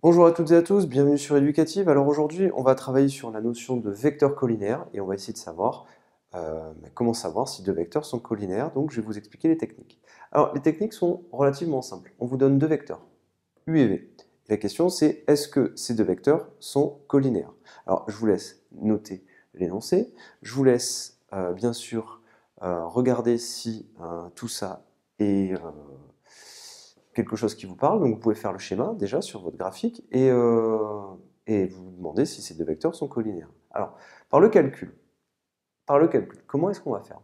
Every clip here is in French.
Bonjour à toutes et à tous, bienvenue sur Educative. Alors aujourd'hui, on va travailler sur la notion de vecteur collinaire et on va essayer de savoir comment savoir si deux vecteurs sont collinaires. Donc je vais vous expliquer les techniques. Alors les techniques sont relativement simples. On vous donne deux vecteurs, U et V. Et la question c'est est-ce que ces deux vecteurs sont collinaires? Alors je vous laisse noter l'énoncé. Je vous laisse bien sûr regarder si tout ça est quelque chose qui vous parle, donc vous pouvez faire le schéma déjà sur votre graphique et vous demander si ces deux vecteurs sont collinaires. Alors, par le calcul, comment est-ce qu'on va faire?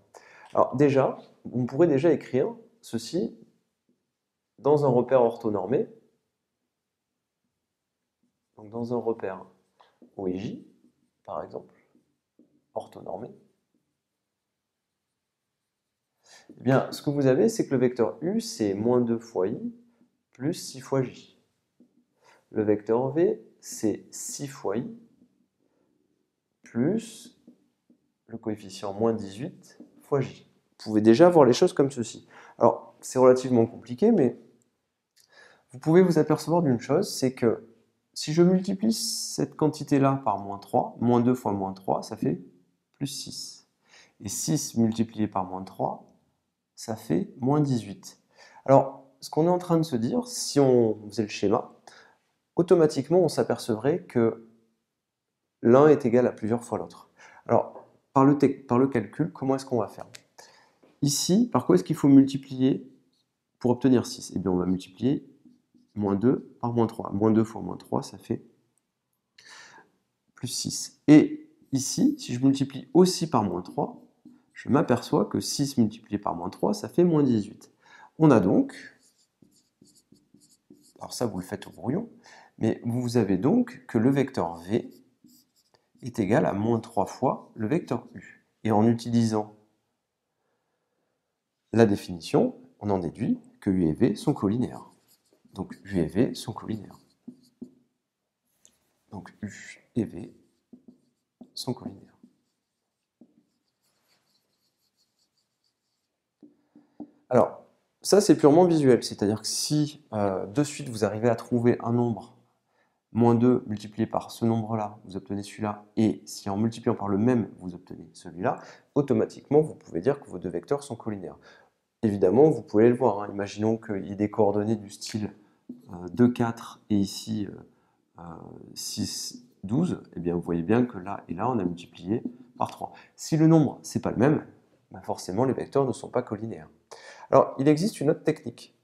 Alors déjà, on pourrait déjà écrire ceci dans un repère orthonormé, donc dans un repère OEJ, par exemple, orthonormé. Eh bien, ce que vous avez, c'est que le vecteur U, c'est moins 2 fois I plus 6 fois J. Le vecteur V, c'est 6 fois I plus le coefficient moins 18 fois j. Vous pouvez déjà voir les choses comme ceci. Alors, c'est relativement compliqué, mais vous pouvez vous apercevoir d'une chose, c'est que si je multiplie cette quantité-là par moins 3, moins 2 fois moins 3, ça fait plus 6. Et 6 multiplié par moins 3, ça fait moins 18. Alors, ce qu'on est en train de se dire, si on faisait le schéma, automatiquement, on s'apercevrait que l'un est égal à plusieurs fois l'autre. Alors, par le calcul, comment est-ce qu'on va faire? Ici, par quoi est-ce qu'il faut multiplier pour obtenir 6? Eh bien, on va multiplier moins 2 par moins 3. Moins 2 fois moins 3, ça fait plus 6. Et ici, si je multiplie aussi par moins 3, je m'aperçois que 6 multiplié par moins 3, ça fait moins 18. On a donc, alors ça vous le faites au brouillon, mais vous avez donc que le vecteur V est égal à moins 3 fois le vecteur U. Et en utilisant la définition, on en déduit que U et V sont collinaires. Donc U et V sont collinaires. Donc U et V sont collinaires. Alors, ça c'est purement visuel, c'est-à-dire que si de suite vous arrivez à trouver un nombre, moins 2 multiplié par ce nombre-là, vous obtenez celui-là, et si en multipliant par le même, vous obtenez celui-là, automatiquement vous pouvez dire que vos deux vecteurs sont collinaires. Évidemment, vous pouvez le voir, hein. Imaginons qu'il y ait des coordonnées du style 2, 4 et ici 6, 12, et bien vous voyez bien que là et là on a multiplié par 3. Si le nombre c'est pas le même, ben forcément les vecteurs ne sont pas collinaires. Alors il existe une autre technique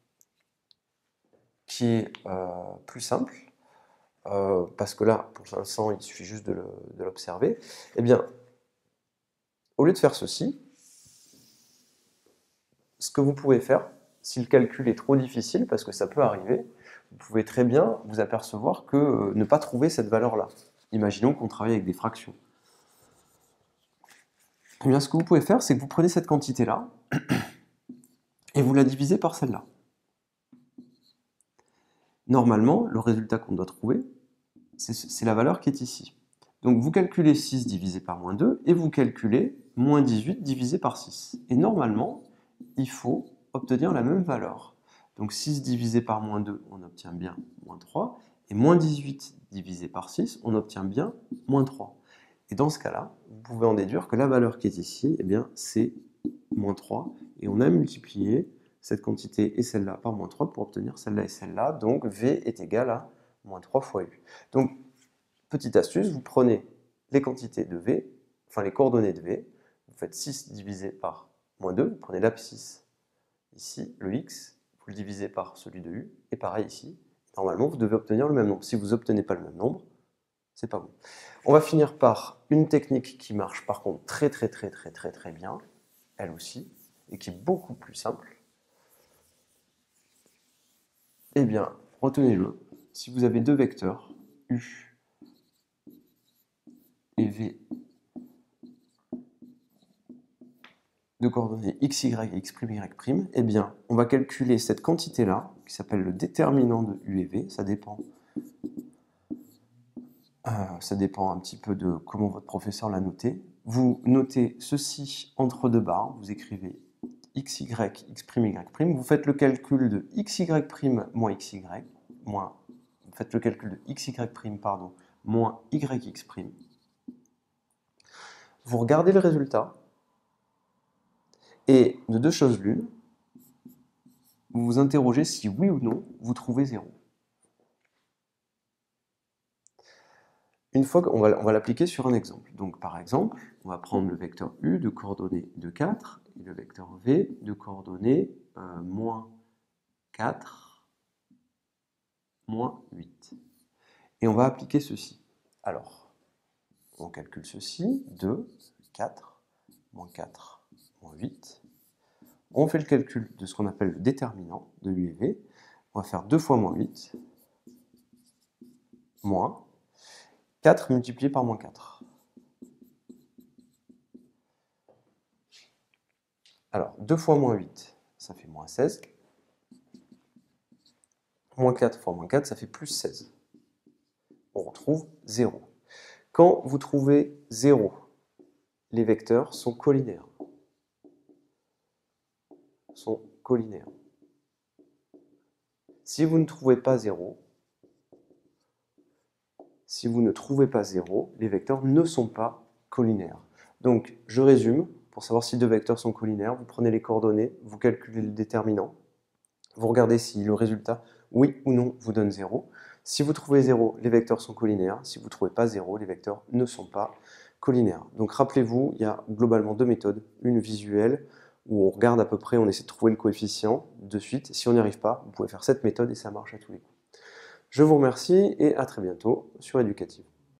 qui est plus simple, parce que là pour l'instant il suffit juste de l'observer. Eh bien, au lieu de faire ceci, ce que vous pouvez faire, si le calcul est trop difficile, parce que ça peut arriver, vous pouvez très bien vous apercevoir que ne pas trouver cette valeur-là. Imaginons qu'on travaille avec des fractions. Eh bien, ce que vous pouvez faire, c'est que vous prenez cette quantité-là et vous la divisez par celle-là. Normalement, le résultat qu'on doit trouver, c'est la valeur qui est ici. Donc vous calculez 6 divisé par moins 2 et vous calculez moins 18 divisé par 6. Et normalement, il faut obtenir la même valeur. Donc 6 divisé par moins 2, on obtient bien moins 3. Et moins 18 divisé par 6, on obtient bien moins 3. Et dans ce cas-là, vous pouvez en déduire que la valeur qui est ici, eh bien, c'est moins 3. Et on a multiplié cette quantité et celle-là par moins 3 pour obtenir celle-là et celle-là. Donc V est égal à moins 3 fois U. Donc, petite astuce, vous prenez les quantités de V, enfin les coordonnées de V, vous faites 6 divisé par moins 2, vous prenez l'abscisse ici, le x, vous le divisez par celui de U, et pareil ici. Normalement, vous devez obtenir le même nombre. Si vous n'obtenez pas le même nombre, c'est pas bon. On va finir par une technique qui marche par contre très bien, elle aussi, et qui est beaucoup plus simple. Eh bien, retenez-le, si vous avez deux vecteurs, U et V, de coordonnées x, y et x', y', eh bien, on va calculer cette quantité-là, qui s'appelle le déterminant de U et V, ça dépend un petit peu de comment votre professeur l'a noté. Vous notez ceci entre deux barres, vous écrivez xy, x', y', vous faites le calcul de xy' moins xy, moins, faites le calcul de xy', pardon, moins yx'. Vous regardez le résultat, et de deux choses l'une, vous vous interrogez si oui ou non vous trouvez 0. Une fois qu'on va l'appliquer sur un exemple. Donc par exemple, on va prendre le vecteur u de coordonnées de 4 et le vecteur v de coordonnées moins 4, moins 8. Et on va appliquer ceci. Alors, on calcule ceci, 2, 4, moins 4, moins 8. On fait le calcul de ce qu'on appelle le déterminant de u et v. On va faire 2 fois moins 8, moins 4 multiplié par moins 4. Alors, 2 fois moins 8, ça fait moins 16. Moins 4 fois moins 4, ça fait plus 16. On retrouve 0. Quand vous trouvez 0, les vecteurs sont collinaires. Si vous ne trouvez pas 0, les vecteurs ne sont pas collinaires. Donc, je résume, pour savoir si deux vecteurs sont collinaires, vous prenez les coordonnées, vous calculez le déterminant, vous regardez si le résultat, oui ou non, vous donne 0. Si vous trouvez 0, les vecteurs sont collinaires. Si vous ne trouvez pas 0, les vecteurs ne sont pas collinaires. Donc rappelez-vous, il y a globalement deux méthodes. Une visuelle, où on regarde à peu près, on essaie de trouver le coefficient de suite. Si on n'y arrive pas, vous pouvez faire cette méthode et ça marche à tous les coups. Je vous remercie et à très bientôt sur Éducative.